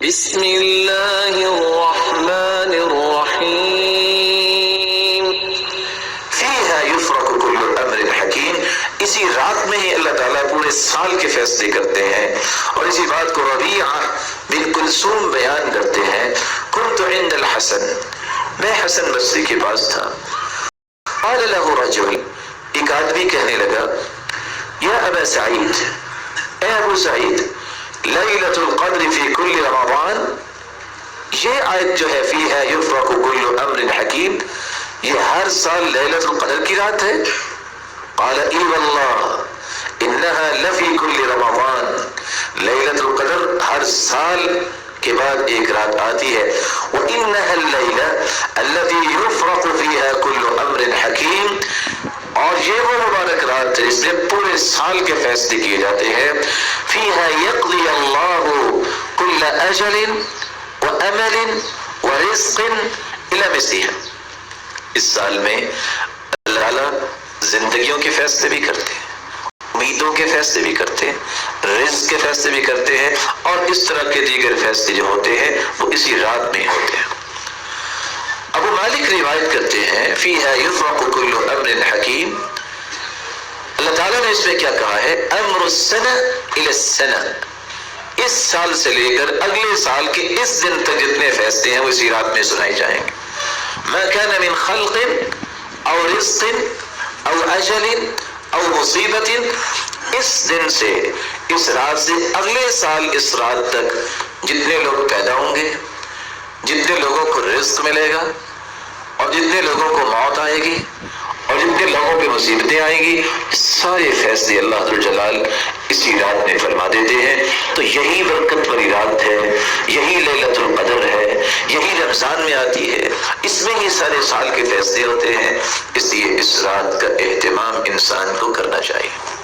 بسم اللہ الرحمن الرحیم فیہا یفرق کل امر حکیم، اسی رات میں ہی اللہ تعالیٰ پورے سال کے فیصلے کرتے ہیں۔ اور اسی بات کو ربیعہ بن کلثوم بیان کرتے ہیں، کنت عند الحسن، میں حسن بصری کے پاس تھا، قال له رجل، ایک آدمی کہنے لگا، یا ابا سعید، اے ابو سعید، لیلۃ القدر فی کل رمضان، یہ آیت جو ہے فیہا یفرق کل امر حکیم، یہ ہر سال لیلۃ القدر کی رات ہے؟ قال ای واللہ انہا لفی کل رمضان، لیلۃ القدر ہر سال کے بعد ایک رات آتی ہے، وانہا اللیلہ التی یفرق فیہا کل امر حکیم، اور یہ وہ مبارک رات ہے جس میں پورے سال کے فیصلے کیے جاتے ہیں، فیہا یقضی اللہ کل اجل وامل ورزق الی مثلہ، اس سال میں اللہ تعالیٰ زندگیوں کے فیصلے بھی کرتے ہیں، امیدوں کے فیصلے بھی کرتے ہیں، رزق کے فیصلے بھی کرتے ہیں، اور اس طرح کے دیگر فیصلے جو ہوتے ہیں وہ اسی رات میں ہوتے ہیں۔ ابو مالک روایت کرتے ہیں، فیہا یفرق کل امر حکیم، اللہ تعالیٰ نے اس میں کیا کہا ہے، امر السنہ الی السنہ، اس سال سے لے کر اگلے سال کے اس دن تک جتنے فیصلے ہیں وہ اسی رات میں سنائے جائیں گے۔ ما كان من خلق او رزق او اجل او مصیبت، اس دن سے اس رات سے اگلے سال اس رات تک جتنے لوگ پیدا ہوں گے، جتنے لوگوں کو رزق ملے گا، اور جتنے لوگوں کو موت آئے گی، اور جتنے لوگوں پہ مصیبتیں آئیں گی، سارے فیصلے اللہ ذوالجلال اسی رات میں فرما دیتے ہیں۔ تو یہی برکت والی رات ہے، یہی لیلۃ القدر ہے، یہی رمضان میں آتی ہے، اس میں ہی سارے سال کے فیصلے ہوتے ہیں، اس لیے اس رات کا اہتمام انسان کو کرنا چاہیے۔